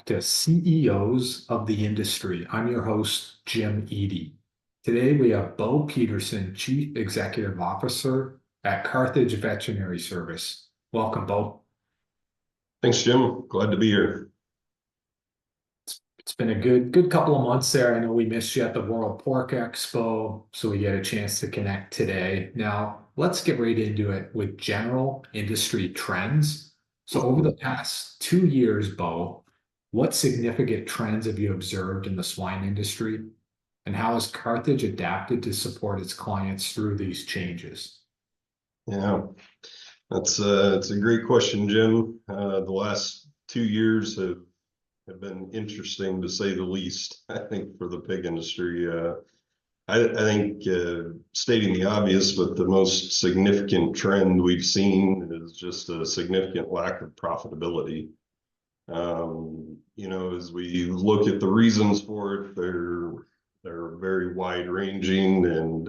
back to CEOs of the Industry. I'm your host, Jim Eady. Today we have Beau Peterson, Chief Executive Officer at Carthage Veterinary Service. Welcome, Beau. Thanks, Jim. Glad to be here. It's been a good couple of months there. I know we missed you at the World Pork Expo, so we get a chance to connect today. Now, let's get right into it with general industry trends. So over the past 2 years, Beau, what significant trends have you observed in the swine industry? And how has Carthage adapted to support its clients through these changes? Yeah, it's a great question, Jim. The last 2 years have been interesting to say the least, I think, for the pig industry. I think stating the obvious, but the most significant trend we've seen is just a significant lack of profitability. As we look at the reasons for it, they're very wide ranging and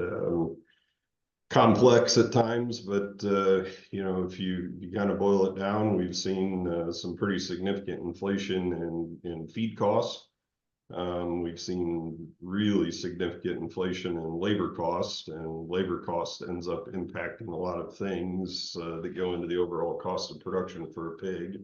complex at times, but if you kind of boil it down, we've seen some pretty significant inflation in feed costs. We've seen really significant inflation in labor cost, and labor cost ends up impacting a lot of things that go into the overall cost of production for a pig.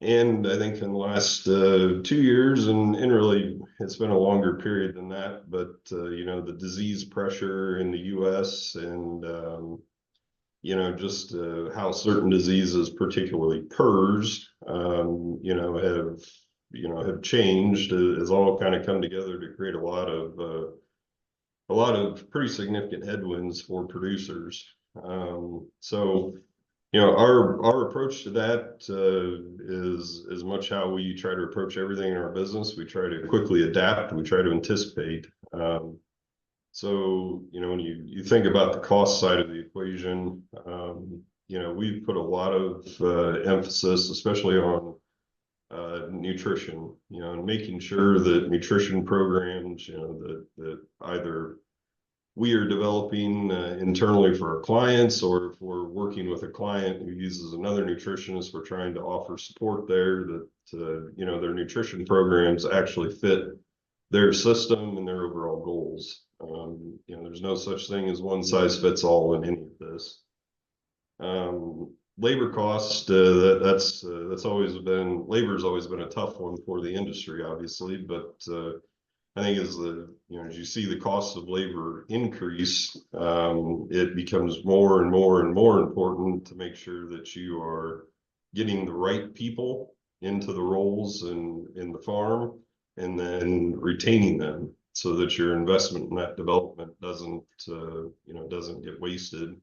And I think in the last 2 years, and really it's been a longer period than that, but the disease pressure in the U.S. and just how certain diseases, particularly PRRS, have changed, has all kind of come together to create a lot of pretty significant headwinds for producers. Our approach to that is as much how we try to approach everything in our business. We try to quickly adapt. We try to anticipate. When you think about the cost side of the equation, we've put a lot of emphasis, especially on nutrition, and making sure that nutrition programs, that either we are developing internally for our clients, or if we're working with a client who uses another nutritionist, we're trying to offer support there, that their nutrition programs actually fit their system and their overall goals. There's no such thing as one size fits all in any of this. Labor cost, labor's always been a tough one for the industry, obviously, but I think as you see the cost of labor increase, it becomes more and more and more important to make sure that you are getting the right people into the roles in the farm, and then retaining them so that your investment in that development doesn't get wasted.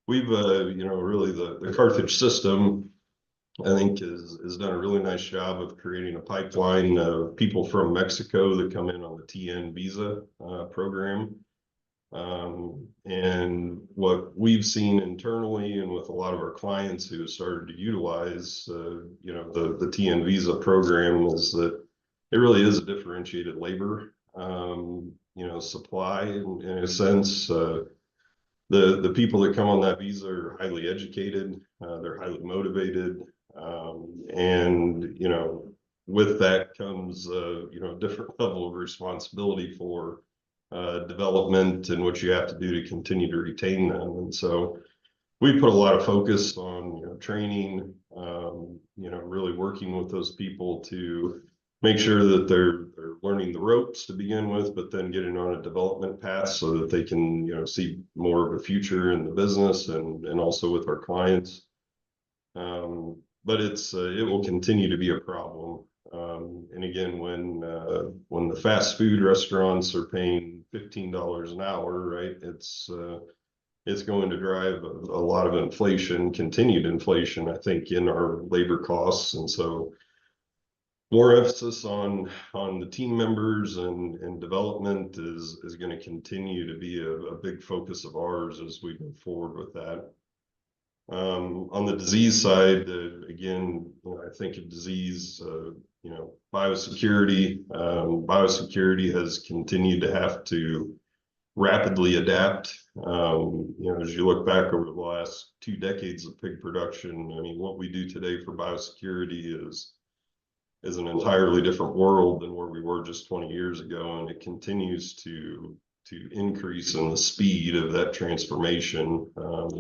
We've really the Carthage system, I think, has done a really nice job of creating a pipeline of people from Mexico that come in on the TN visa program. And what we've seen internally and with a lot of our clients who have started to utilize, the TN visa program, is that it really is a differentiated labor, supply in a sense. The people that come on that visa are highly educated, they're highly motivated. And with that comes a different level of responsibility for development and what you have to do to continue to retain them. And so we put a lot of focus on training, really working with those people to make sure that they're learning the ropes to begin with, but then getting on a development path so that they can see more of a future in the business and also with our clients. But it will continue to be a problem. And again, when the fast food restaurants are paying $15 an hour, right, it's going to drive a lot of inflation, continued inflation, I think, in our labor costs. And so more emphasis on the team members and development is going to continue to be a big focus of ours as we go forward with that. On the disease side, again, I think of disease, biosecurity. Biosecurity has continued to have to rapidly adapt. As you look back over the last 2 decades of pig production, I mean, what we do today for biosecurity is is an entirely different world than where we were just 20 years ago, and it continues to increase in the speed of that transformation.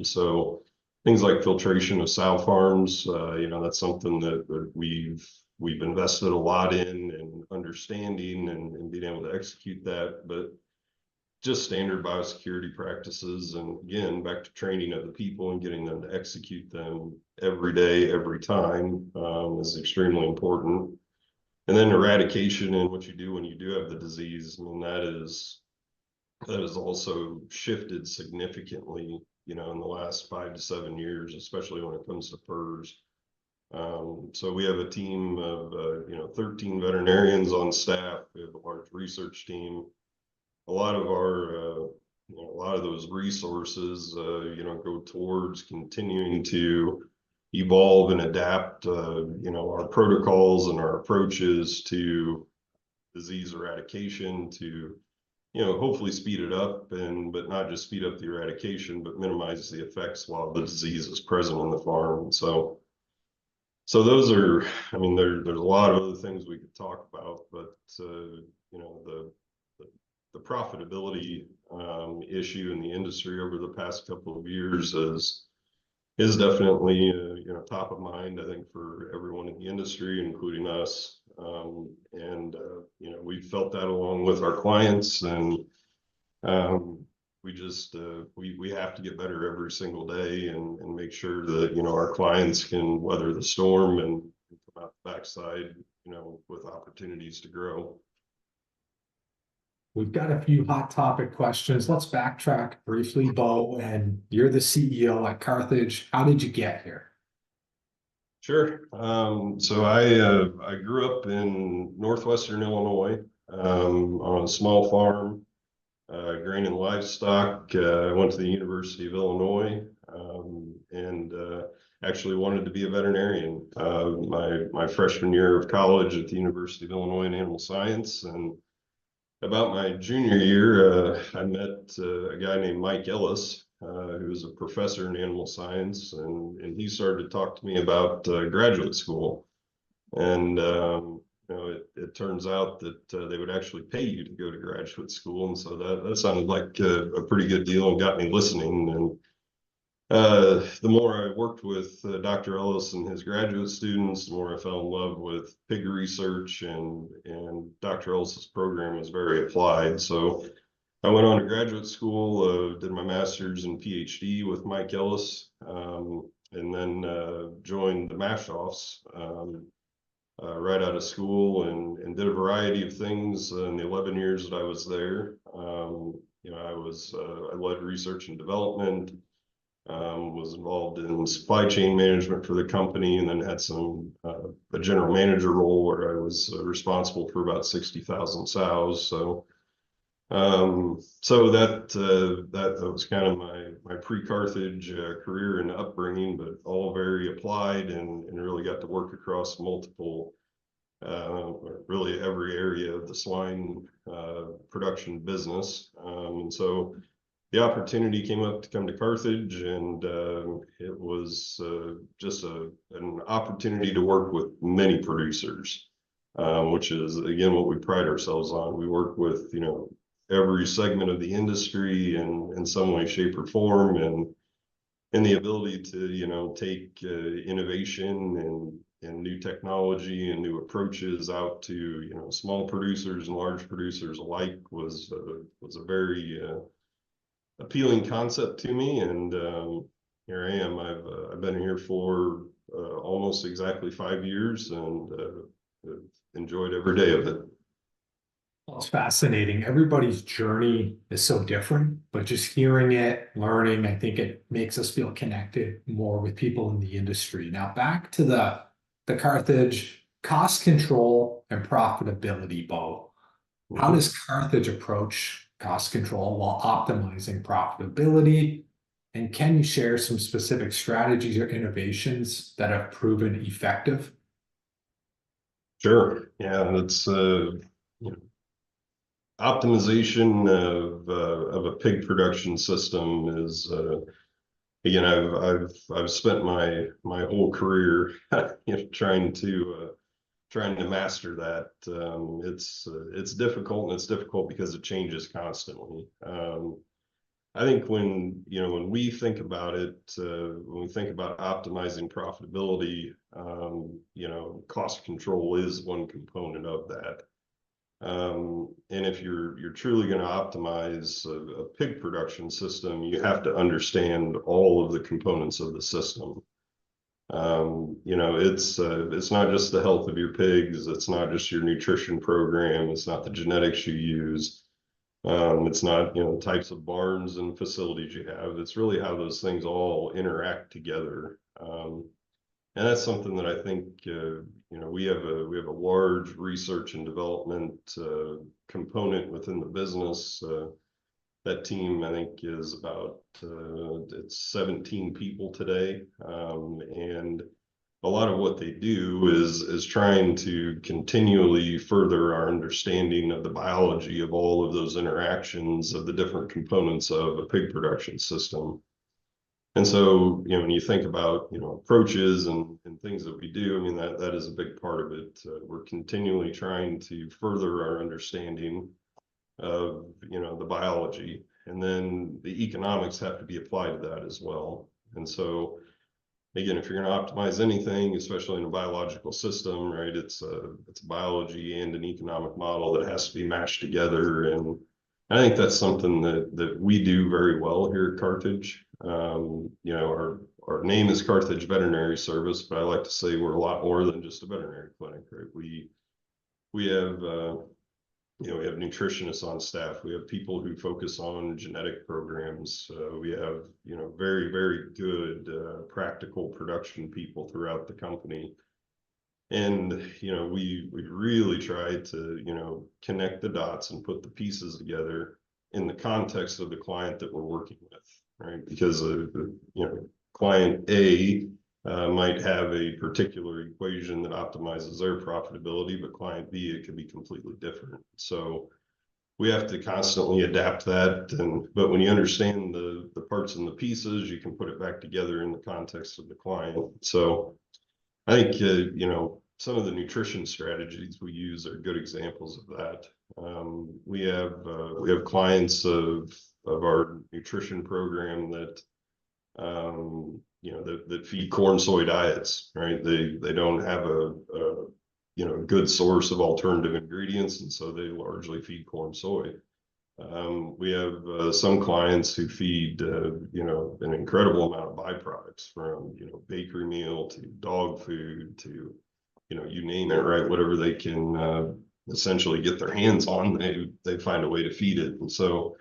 So things like filtration of sow farms, that's something that we've invested a lot in and understanding and being able to execute that, but just standard biosecurity practices. And again, back to training of the people and getting them to execute them every day, every time, is extremely important. And then eradication and what you do when you do have the disease. I mean, that has also shifted significantly, in the last 5 to 7 years, especially when it comes to PRRS. So we have a team of 13 veterinarians on staff. We have a large research team. A lot of a lot of those resources, go towards continuing to evolve and adapt, our protocols and our approaches to disease eradication to, hopefully speed it up, but not just speed up the eradication, but minimize the effects while the disease is present on the farm. So those are, I mean, there's a lot of other things we could talk about, but the profitability issue in the industry over the past couple of years is definitely top of mind, I think, for everyone in the industry, including us. We've felt that along with our clients, and we just we have to get better every single day and make sure that our clients can weather the storm and come out the backside with opportunities to grow. We've got a few hot topic questions. Let's backtrack briefly, Beau. And you're the CEO at Carthage. How did you get here? Sure. So I grew up in northwestern Illinois, on a small farm, grain and livestock. I went to the University of Illinois, and actually wanted to be a veterinarian. My freshman year of college at the University of Illinois in animal science, and about my junior year, I met a guy named Mike Ellis, who was a professor in animal science, and he started to talk to me about graduate school. And it turns out that they would actually pay you to go to graduate school, and so that sounded like a pretty good deal and got me listening. And the more I worked with Dr. Ellis and his graduate students, the more I fell in love with pig research, and Dr. Ellis's program was very applied. So I went on to graduate school, did my master's and PhD with Mike Ellis, and then joined the Mashoffs right out of school, and did a variety of things in the 11 years that I was there. I led research and development. Was involved in supply chain management for the company, and then had a general manager role where I was responsible for about 60,000 sows. So that was kind of my pre-Carthage career and upbringing, but all very applied, and really got to work across multiple, really every area of the swine production business. And so the opportunity came up to come to Carthage, and it was just an opportunity to work with many producers, which is, again, what we pride ourselves on. We work with, every segment of the industry in some way, shape, or form, and the ability to, take innovation and new technology and new approaches out to, small producers and large producers alike was a very appealing concept to me. And here I am. I've been here for almost exactly 5 years, and enjoyed every day of it. Well, it's fascinating. Everybody's journey is so different, but just hearing it, learning, I think it makes us feel connected more with people in the industry. Now, back to the Carthage cost control and profitability, Beau. How does Carthage approach cost control while optimizing profitability? And can you share some specific strategies or innovations that have proven effective? Sure. Yeah, that's optimization of a pig production system is, again, I've spent my whole career trying to trying to master that. It's difficult, and it's difficult because it changes constantly. I think when we think about it, when we think about optimizing profitability, cost control is one component of that. And if you're truly going to optimize a pig production system, you have to understand all of the components of the system. It's not just the health of your pigs. It's not just your nutrition program. It's not the genetics you use. It's not, types of barns and facilities you have. It's really how those things all interact together. And that's something that I think, we have a large research and development component within the business. That team, I think, is about it's 17 people today, and a lot of what they do is trying to continually further our understanding of the biology of all of those interactions of the different components of a pig production system. And so, when you think about, approaches and things that we do, I mean, that is a big part of it. We're continually trying to further our understanding of, the biology, and then the economics have to be applied to that as well. And so, again, if you're going to optimize anything, especially in a biological system, right, it's a biology and an economic model that has to be mashed together. And I think that's something that we do very well here at Carthage. Our name is Carthage Veterinary Service, but I like to say we're a lot more than just a veterinary clinic, right? We have we have nutritionists on staff. We have people who focus on genetic programs. We have, very, very good practical production people throughout the company. And, we really try to, connect the dots and put the pieces together in the context of the client that we're working with, right? Because, client A might have a particular equation that optimizes their profitability, but client B, it could be completely different. So we have to constantly adapt that. But when you understand the parts and the pieces, you can put it back together in the context of the client. So I think, some of the nutrition strategies we use are good examples of that. We have clients of our nutrition program that that feed corn soy diets, right? They don't have a good source of alternative ingredients, and so they largely feed corn soy. We have some clients who feed an incredible amount of byproducts, from bakery meal to dog food to you name it, right? Whatever they can essentially get their hands on, they find a way to feed it. And so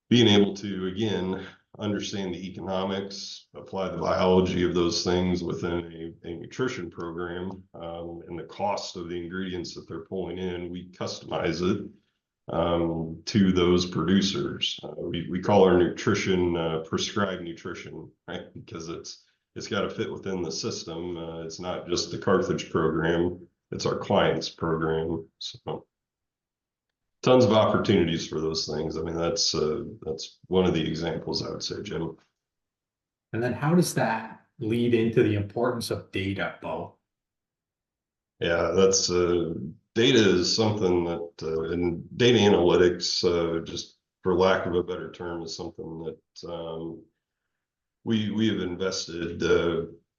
being able to, again, understand the economics, apply the biology of those things within a nutrition program, and the cost of the ingredients that they're pulling in, we customize it to those producers. We call our nutrition prescribed nutrition, right? Because it's got to fit within the system. It's not just the Carthage program, it's our client's program. So tons of opportunities for those things. I mean, that's one of the examples, I would say, Jim. And then how does that lead into the importance of data, Beau? Yeah, that's data is something that and data analytics, just for lack of a better term, is something that we have invested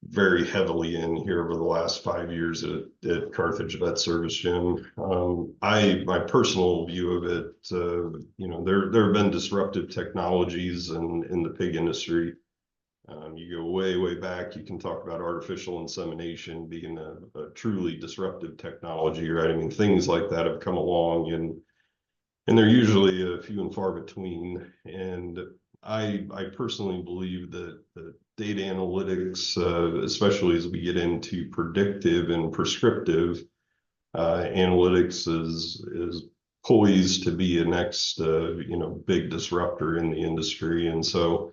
very heavily in here over the last 5 years at Carthage Vet Service, Jim. My personal view of it, there have been disruptive technologies in the pig industry. You go way back, you can talk about artificial insemination being a truly disruptive technology, right? I mean, things like that have come along, and they're usually few and far between. And I personally believe that data analytics, especially as we get into predictive and prescriptive analytics, is poised to be a next big disruptor in the industry. And so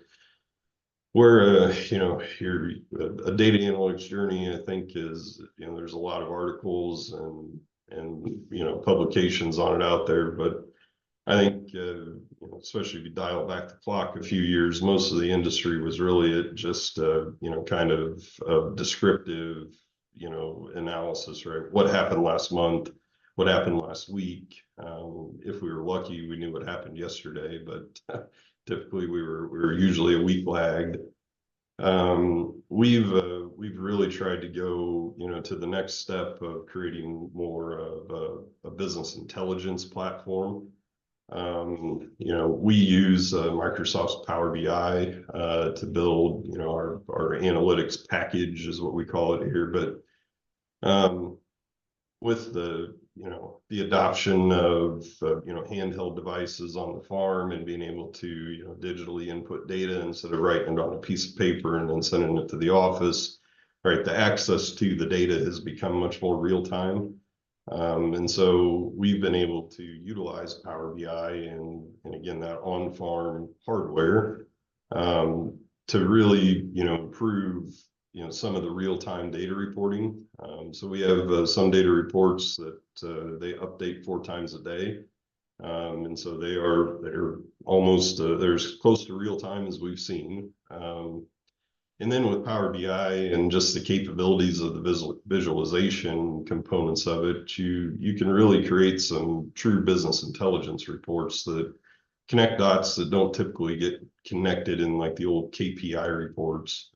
we're a data analytics journey, I think, is there's a lot of articles and publications on it out there, but I think, especially if you dial back the clock a few years, most of the industry was really at just, kind of descriptive, analysis, right? What happened last month? What happened last week? If we were lucky, we knew what happened yesterday, but typically we were usually a week lagged. We've really tried to go, to the next step of creating more of a business intelligence platform. We use Microsoft's Power BI to build, our analytics package is what we call it here. But with the adoption of handheld devices on the farm and being able to digitally input data instead of writing it on a piece of paper and then sending it to the office, right? The access to the data has become much more real time. And so we've been able to utilize Power BI and again, that on-farm hardware to really, improve, some of the real-time data reporting. So we have some data reports that they update 4 times a day. And so they're almost, they're as close to real time as we've seen. And then with Power BI and just the capabilities of the visualization components of it, you can really create some true business intelligence reports that connect dots that don't typically get connected in like the old KPI reports.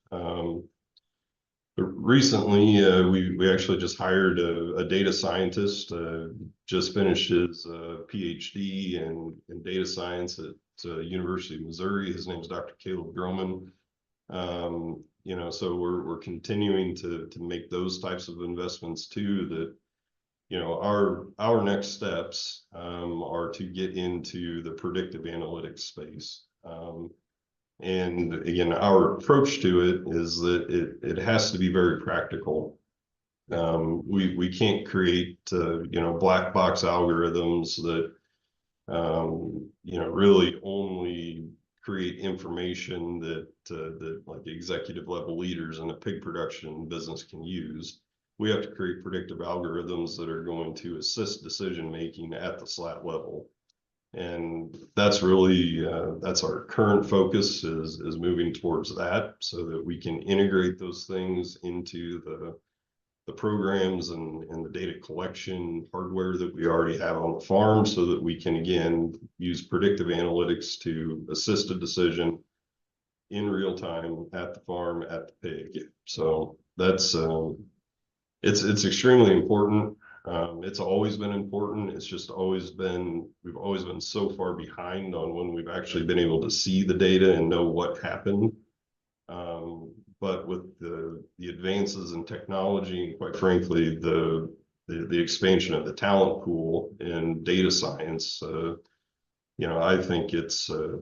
Recently, we actually just hired a data scientist, just finished his PhD in data science at University of Missouri. His name is Dr. Caleb Groman. So we're continuing to make those types of investments too, that our next steps are to get into the predictive analytics space. And again, our approach to it is that it has to be very practical. We can't create black box algorithms that really only create information that like executive level leaders in a pig production business can use. We have to create predictive algorithms that are going to assist decision making at the slat level. And that's really that's our current focus is moving towards that so that we can integrate those things into the programs and the data collection hardware that we already have on the farm so that we can again use predictive analytics to assist a decision in real time at the farm at the pig. So that's it's extremely important. It's always been important. It's just we've always been so far behind on when we've actually been able to see the data and know what happened. But with the advances in technology and quite frankly, the expansion of the talent pool in data science, I think it's a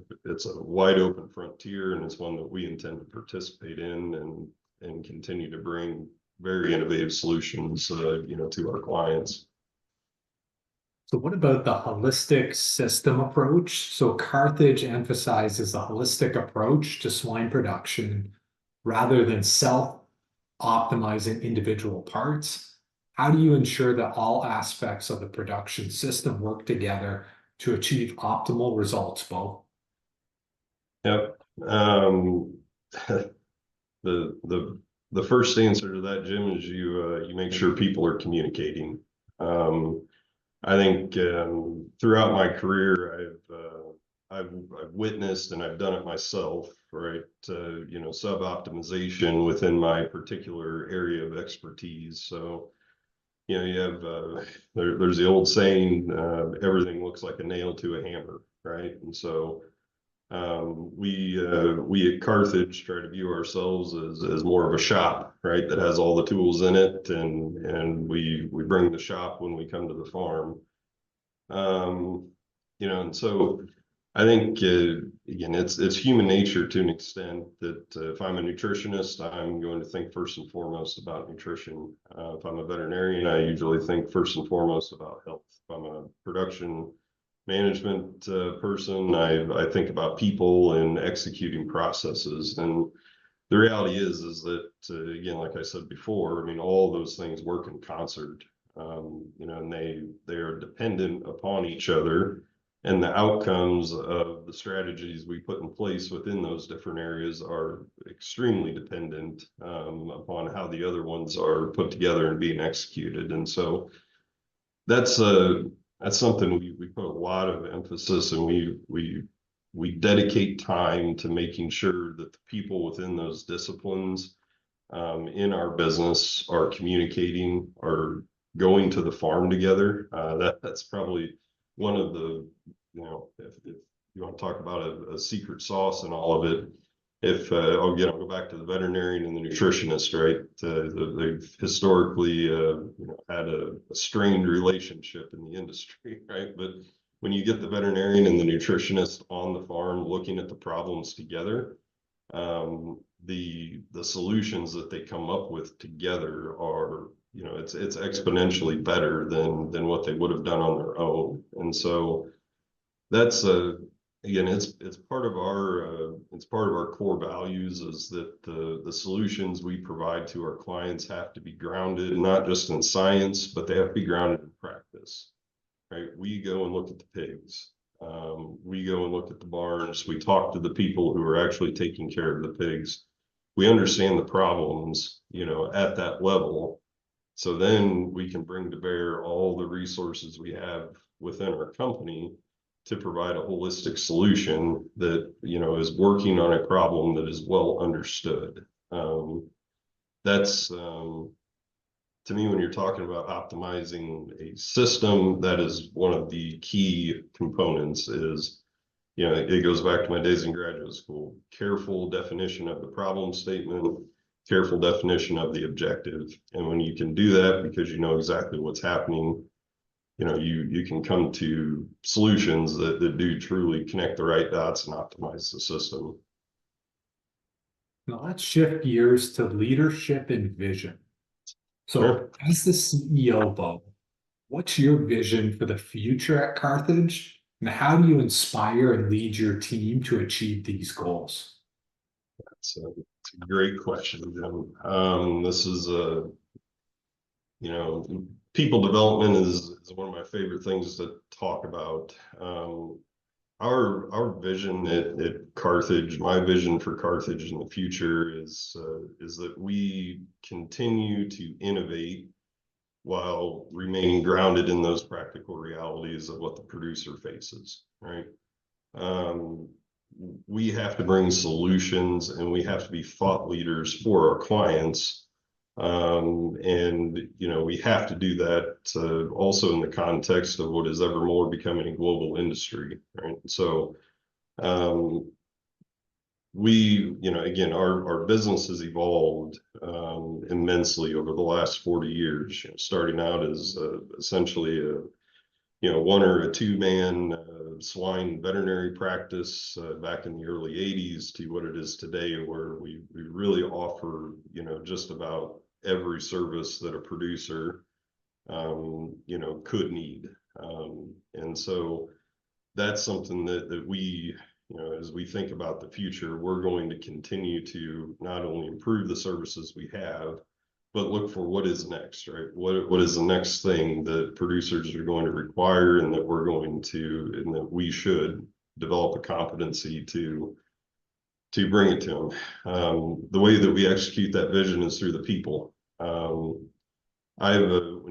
wide open frontier and it's one that we intend to participate in and continue to bring very innovative solutions, to our clients. So what about the holistic system approach? So Carthage emphasizes a holistic approach to swine production rather than self-optimizing individual parts. How do you ensure that all aspects of the production system work together to achieve optimal results, Beau? Yep. The first answer to that, Jim, is you make sure people are communicating. I think throughout my career, I've witnessed and I've done it myself, right? Sub-optimization within my particular area of expertise. So, you have there's the old saying, everything looks like a nail to a hammer, right? And so we at Carthage try to view ourselves as more of a shop, right? That has all the tools in it, and we bring the shop when we come to the farm. And so I think again, it's human nature to an extent that if I'm a nutritionist, I'm going to think first and foremost about nutrition. If I'm a veterinarian, I usually think first and foremost about health. If I'm a production management person, I think about people and executing processes. And the reality is that again, like I said before, I mean, all those things work in concert, and they are dependent upon each other. and the outcomes of the strategies we put in place within those different areas are extremely dependent upon how the other ones are put together and being executed. And so that's something we put a lot of emphasis, and we dedicate time to making sure that the people within those disciplines in our business are communicating, are going to the farm together. That's probably one of the, if you want to talk about a secret sauce in all of it, if I'll go back to the veterinarian and the nutritionist, right? They've historically had a strained relationship in the industry, right? But when you get the veterinarian and the nutritionist on the farm looking at the problems together, the solutions that they come up with together are, it's exponentially better than what they would have done on their own. And so that's again, it's part of our core values, is that the solutions we provide to our clients have to be grounded not just in science, but they have to be grounded in practice, right? We go and look at the pigs. We go and look at the barns. We talk to the people who are actually taking care of the pigs. We understand the problems, at that level. So then we can bring to bear all the resources we have within our company to provide a holistic solution that, is working on a problem that is well understood. That's, to me, when you're talking about optimizing a system, that is one of the key components. Is, it goes back to my days in graduate school. Careful definition of the problem statement, careful definition of the objective. And when you can do that, because you know exactly what's happening, you can come to solutions that do truly connect the right dots and optimize the system. Now let's shift gears to leadership and vision. So, Sure. as the CEO, Beau, what's your vision for the future at Carthage? And how do you inspire and lead your team to achieve these goals? It's a great question, Jim. This is people development is one of my favorite things to talk about. Our vision at Carthage, my vision for Carthage in the future is that we continue to innovate while remaining grounded in those practical realities of what the producer faces, right? We have to bring solutions, and we have to be thought leaders for our clients. And we have to do that also in the context of what is ever more becoming a global industry, right? So again, our business has evolved immensely over the last 40 years, starting out as essentially a one or a two-man swine veterinary practice back in the early 80s to what it is today, where we really offer, just about every service that a producer, could need. And so that's something that we, as we think about the future, we're going to continue to not only improve the services we have, but look for what is next, right? What is the next thing that producers are going to require, and that and that we should develop a competency to bring it to them. The way that we execute that vision is through the people. When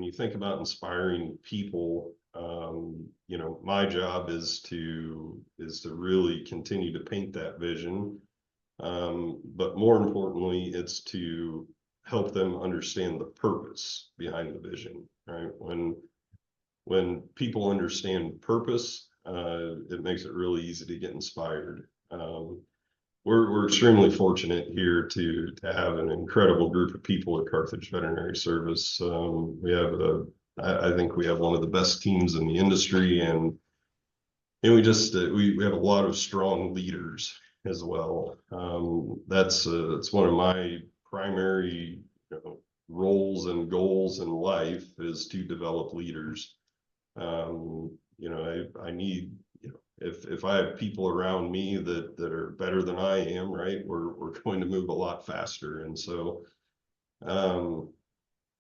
you think about inspiring people, my job is to really continue to paint that vision. But more importantly, it's to help them understand the purpose behind the vision, right? When people understand purpose, it makes it really easy to get inspired. We're extremely fortunate here to have an incredible group of people at Carthage Veterinary Service. I think we have one of the best teams in the industry, and we just we have a lot of strong leaders as well. That's one of my primary roles and goals in life, is to develop leaders. I need, if I have people around me that are better than I am, right, we're going to move a lot faster. And so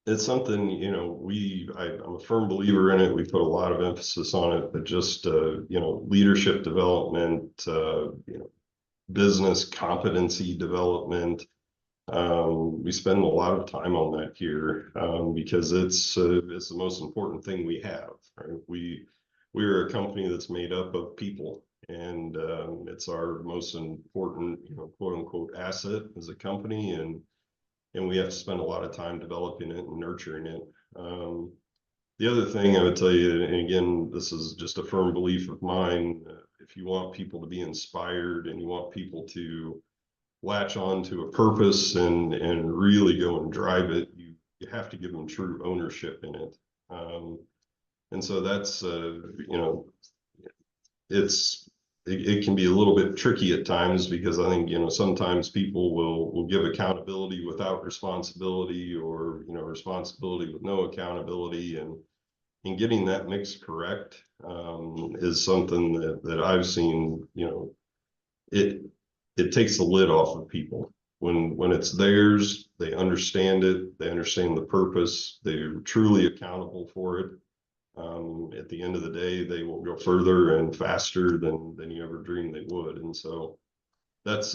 it's something, I'm a firm believer in it. We put a lot of emphasis on it, but just, leadership development, business competency development. We spend a lot of time on that here, because it's the most important thing we have, right? We're a company that's made up of people, and it's our most important, quote unquote, asset as a company, and we have to spend a lot of time developing it and nurturing it. The other thing I would tell you, and again, this is just a firm belief of mine, if you want people to be inspired and you want people to latch on to a purpose and really go and drive it, you have to give them true ownership in it. And so that's, it can be a little bit tricky at times, because I think, sometimes people will give accountability without responsibility, or, responsibility with no accountability, and getting that mix correct, is something that I've seen, it, it takes the lid off of people. When it's theirs, they understand it, they understand the purpose, they're truly accountable for it. At the end of the day, they will go further and faster than you ever dreamed they would. And so it's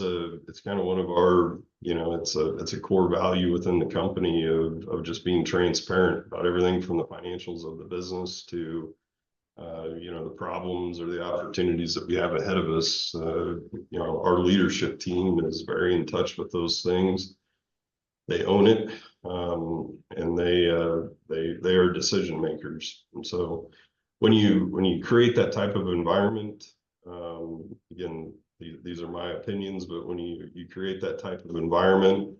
kind of one of our, it's a core value within the company of just being transparent about everything from the financials of the business to, the problems or the opportunities that we have ahead of us. Our leadership team is very in touch with those things. They own it, and they are decision makers. And so when you create that type of environment, again, these are my opinions, but when you create that type of environment,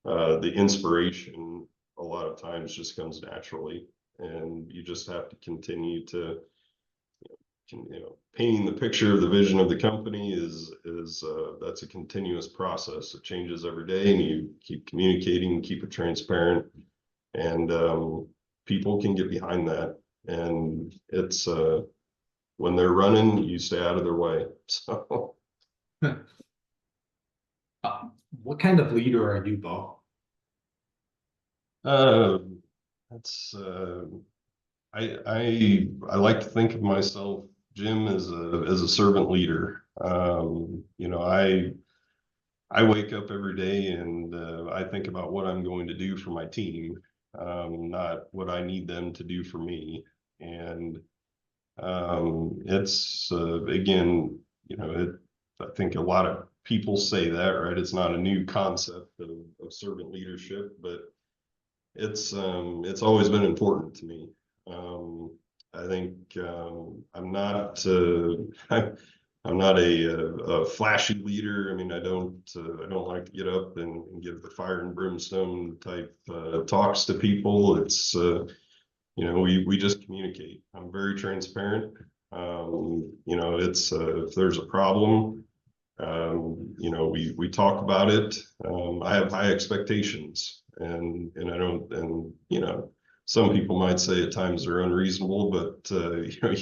the inspiration a lot of times just comes naturally, and you just have to continue to, painting the picture of the vision of the company is that's a continuous process. It changes every day, and you keep communicating, keep it transparent, and people can get behind that. And it's when they're running, you stay out of their way. So What kind of leader are you, Beau? uh, that's I like to think of myself, Jim, as a servant leader. I wake up every day, and I think about what I'm going to do for my team, not what I need them to do for me. And it's again, I think a lot of people say that, right? It's not a new concept of servant leadership, but it's always been important to me. I think I'm not a flashy leader. I mean, I don't like to get up and give the fire and brimstone type talks to people. It's we just communicate. I'm very transparent. It's if there's a problem, we talk about it. I have high expectations, and I don't, and some people might say at times they're unreasonable, but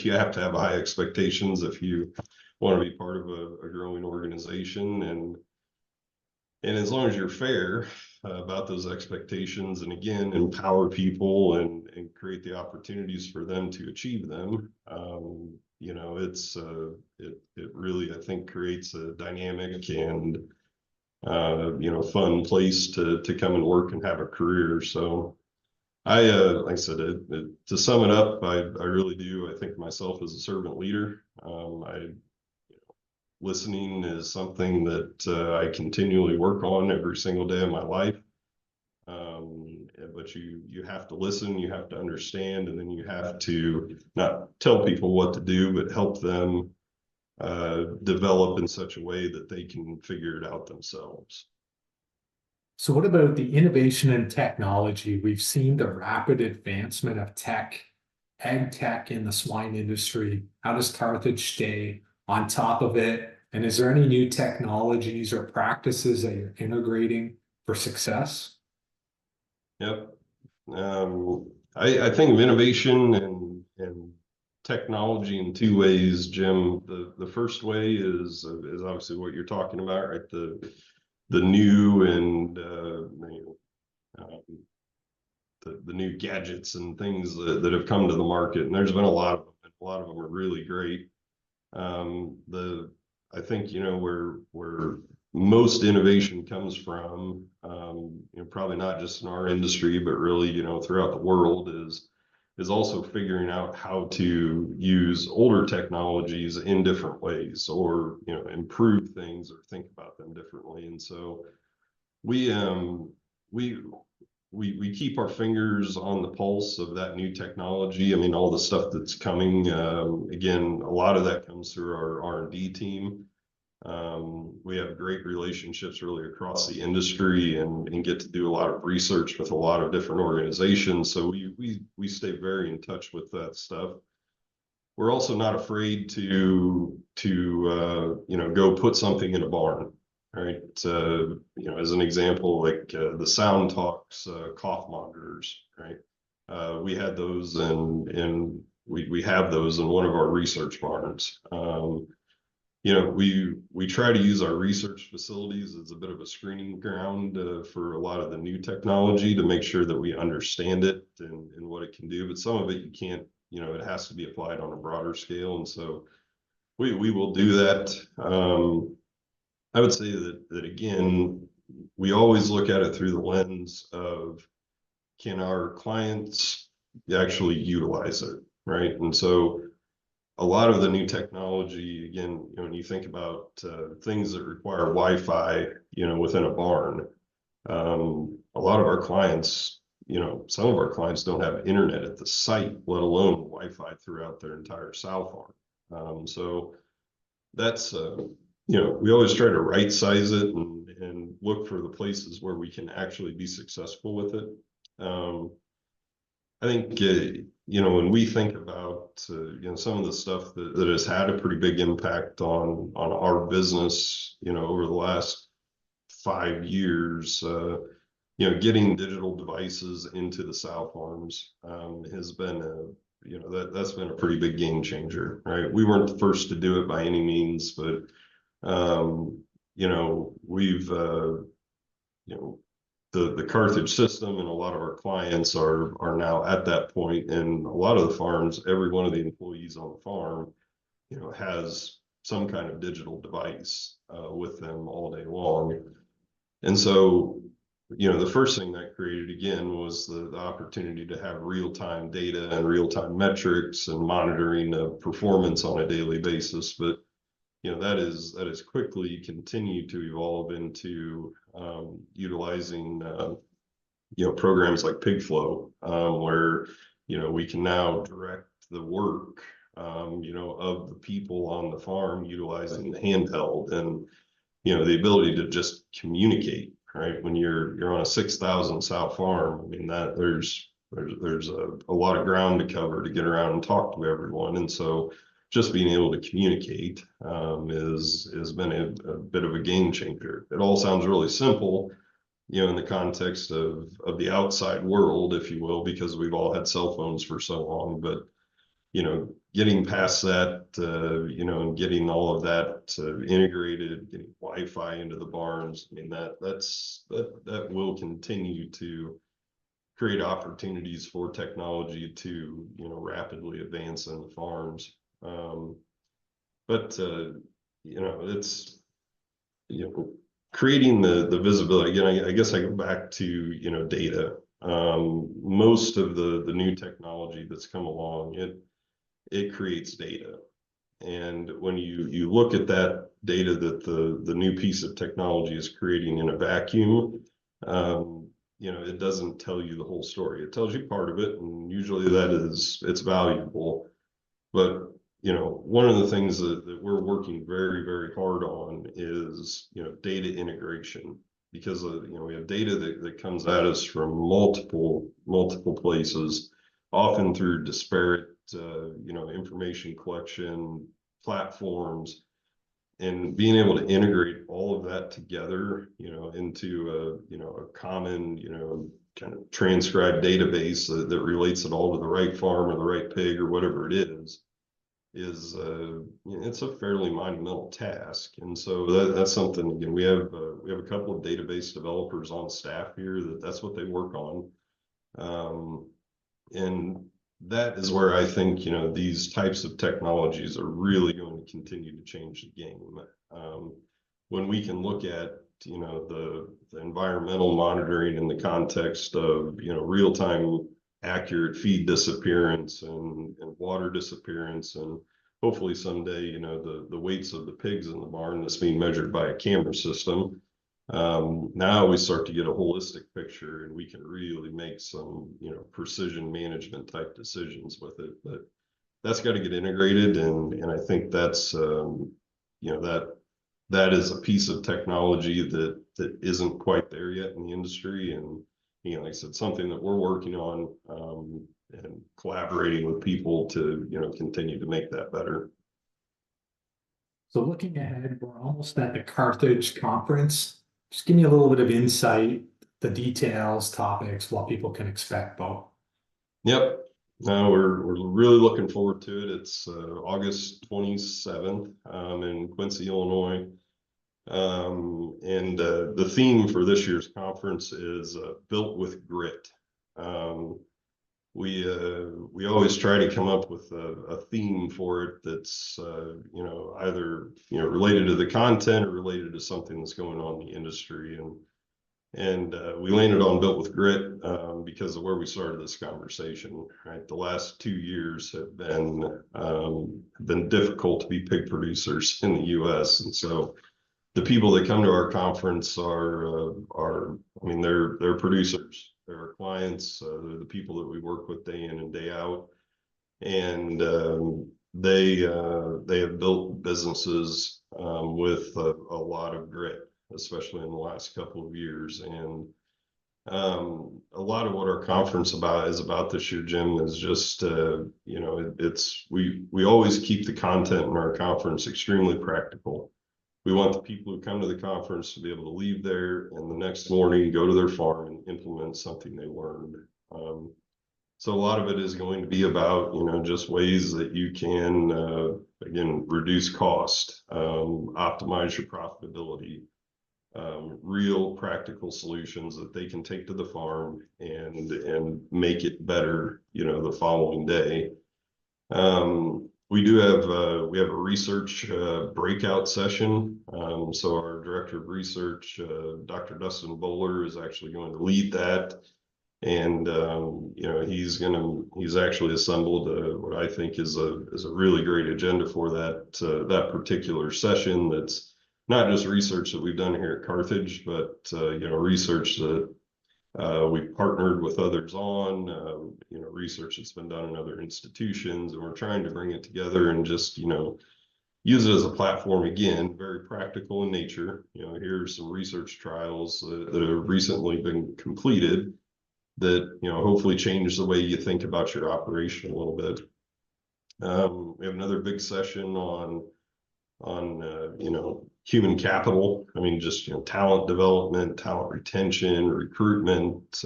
you have to have high expectations if you want to be part of a growing organization, and as long as you're fair about those expectations, and again, empower people and create the opportunities for them to achieve them, it really, I think, creates a dynamic and fun place to come and work and have a career. So like I said, to sum it up, I really do. I think myself as a servant leader. Listening is something that I continually work on every single day of my life. But you have to listen, you have to understand, and then you have to not tell people what to do, but help them develop in such a way that they can figure it out themselves. So what about the innovation and technology? We've seen the rapid advancement of ag tech in the swine industry. How does Carthage stay on top of it? And is there any new technologies or practices that you're integrating for success? Yep. I think of innovation and technology in two ways, Jim. The first way is obviously what you're talking about, right? The new and the new gadgets and things that have come to the market, and there's been a lot of them, and a lot of them are really great. I think, you know, where most innovation comes from, you know, probably not just in our industry, but really, you know, throughout the world is also figuring out how to use older technologies in different ways, or, you know, improve things or think about them differently. And so we we we keep our fingers on the pulse of that new technology. I mean, all the stuff that's coming. Again, a lot of that comes through our R&D team. We have great relationships really across the industry, and get to do a lot of research with a lot of different organizations. So we stay very in touch with that stuff. We're also not afraid to you know, go put something in a barn. Right. You know, as an example, like the Sound Talks cough monitors, right? We had those, and we have those in one of our research barns. You know, we try to use our research facilities as a bit of a screening ground for a lot of the new technology, to make sure that we understand it and what it can do. But some of it you can't, you know, it has to be applied on a broader scale. And so we will do that. I would say that again, we always look at it through the lens of, can our clients actually utilize it, right? And so a lot of the new technology, again, you know, when you think about things that require Wi-Fi, you know, within a barn, a lot of our clients, you know, some of our clients don't have internet at the site, let alone Wi-Fi throughout their entire sow farm. So that's you know, we always try to right size it and look for the places where we can actually be successful with it. I think, you know, when we think about, you know, some of the stuff that has had a pretty big impact on our business, you know, over the last 5 years, you know, getting digital devices into the sow farms has been you know, that's been a pretty big game changer, right? We weren't the first to do it by any means, but you know, we've you know, the Carthage system, and a lot of our clients are now at that point. And a lot of the farms, every one of the employees on the farm, you know, has some kind of digital device with them all day long. And so, you know, the first thing that created, again, was the opportunity to have real-time data and real-time metrics and monitoring of performance on a daily basis. But you know, that is quickly continued to evolve into utilizing you know, programs like PigFlow, where, you know, we can now direct the work you know, of the people on the farm, utilizing the handheld, and you know, the ability to just communicate, right? When you're on a 6,000 sow farm, I mean, that there's a lot of ground to cover to get around and talk to everyone. And so just being able to communicate has been a bit of a game changer. It all sounds really simple, you know, in the context of the outside world, if you will, because we've all had cell phones for so long. But you know, getting past that, you know, and getting all of that integrated, getting Wi-Fi into the barns, I mean, that will continue to create opportunities for technology to, you know, rapidly advance in the farms. But you know, it's, you know, creating the visibility. Again, I guess I go back to, you know, data. Most of the new technology that's come along, it creates data. And when you look at that data that the new piece of technology is creating in a vacuum, you know, it doesn't tell you the whole story. It tells you part of it, and usually it's valuable. But you know, one of the things that we're working very, very hard on is, you know, data integration, because you know, we have data that comes at us from multiple places, often through disparate you know, information collection platforms, and being able to integrate all of that together, you know, into you know, a common, you know, kind of transcribed database that relates it all to the right farm or the right pig or whatever it is you know, it's a fairly monumental task. And so that's something, again, we have a couple of database developers on staff here that's what they work on. And that is where I think, these types of technologies are really going to continue to change the game. When we can look at, the environmental monitoring in the context of, real-time accurate feed disappearance and water disappearance, and hopefully someday, the weights of the pigs in the barn that's being measured by a camera system. Now we start to get a holistic picture, and we can really make some, precision management type decisions with it. But that's got to get integrated, and I think that's that is a piece of technology that isn't quite there yet in the industry. And like I said, something that we're working on, and collaborating with people to continue to make that better. So looking ahead, we're almost at the Carthage Conference. Just give me a little bit of insight, the details, topics, what people can expect, Beau. Yep. No, we're really looking forward to it. It's August 27th in Quincy, Illinois. And the theme for this year's conference is built with grit. We always try to come up with a theme for it that's either related to the content or related to something that's going on in the industry. And we landed on built with grit because of where we started this conversation. Right, the last 2 years have been difficult to be pig producers in the U.S. And so the people that come to our conference are I mean, they're producers. They're our clients. They're the people that we work with day in and day out, and they have built businesses with a lot of grit, especially in the last couple of years. And a lot of what our conference is about this year, Jim, is just we always keep the content in our conference extremely practical. We want the people who come to the conference to be able to leave there and the next morning go to their farm and implement something they learned. So a lot of it is going to be about, just ways that you can, again, reduce cost, optimize your profitability, real practical solutions that they can take to the farm and make it better, the following day. We have a research breakout session. So our director of research, Dr. Dustin Bowler, is actually going to lead that. And he's actually assembled what I think is a really great agenda for that particular session. That's not just research that we've done here at Carthage, but research that we've partnered with others on, research that's been done in other institutions, and we're trying to bring it together and just, use it as a platform, again, very practical in nature. Here's some research trials that have recently been completed that, hopefully change the way you think about your operation a little bit. We have another big session on human capital. I mean, just, talent development, talent retention, recruitment.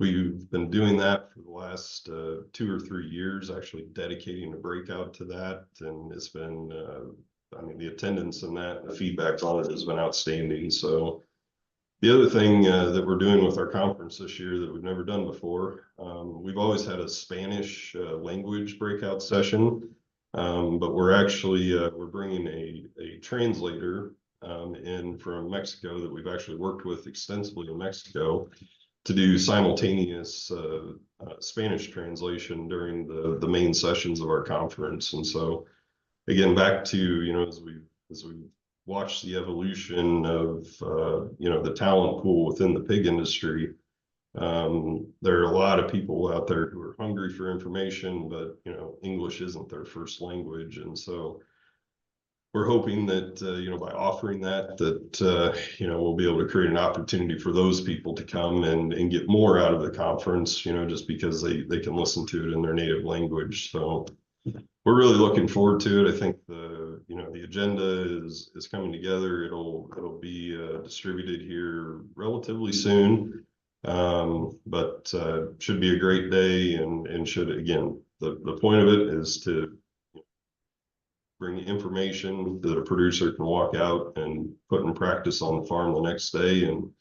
We've been doing that for the last 2 or 3 years, actually dedicating a breakout to that. And it's been, the attendance in that and the feedback on it has been outstanding. So the other thing that we're doing with our conference this year that we've never done before, we've always had a Spanish language breakout session. But we're bringing a translator in from Mexico that we've actually worked with extensively in Mexico to do simultaneous Spanish translation during the main sessions of our conference. And so, again, back to, as we watch the evolution of the talent pool within the pig industry, there are a lot of people out there who are hungry for information, but English isn't their first language. And so we're hoping that by offering that we'll be able to create an opportunity for those people to come and get more out of the conference, just because they can listen to it in their native language. So we're really looking forward to it. I think the agenda is coming together. It'll be distributed here relatively soon. But should be a great day, and should, again, the point of it is to bring information that a producer can walk out and put in practice on the farm the next day. And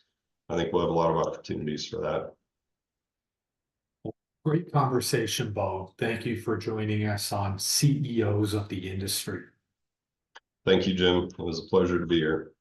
I think we'll have a lot of opportunities for that. Great conversation, Beau. Thank you for joining us on CEOs of the Industry. Thank you, Jim. It was a pleasure to be here.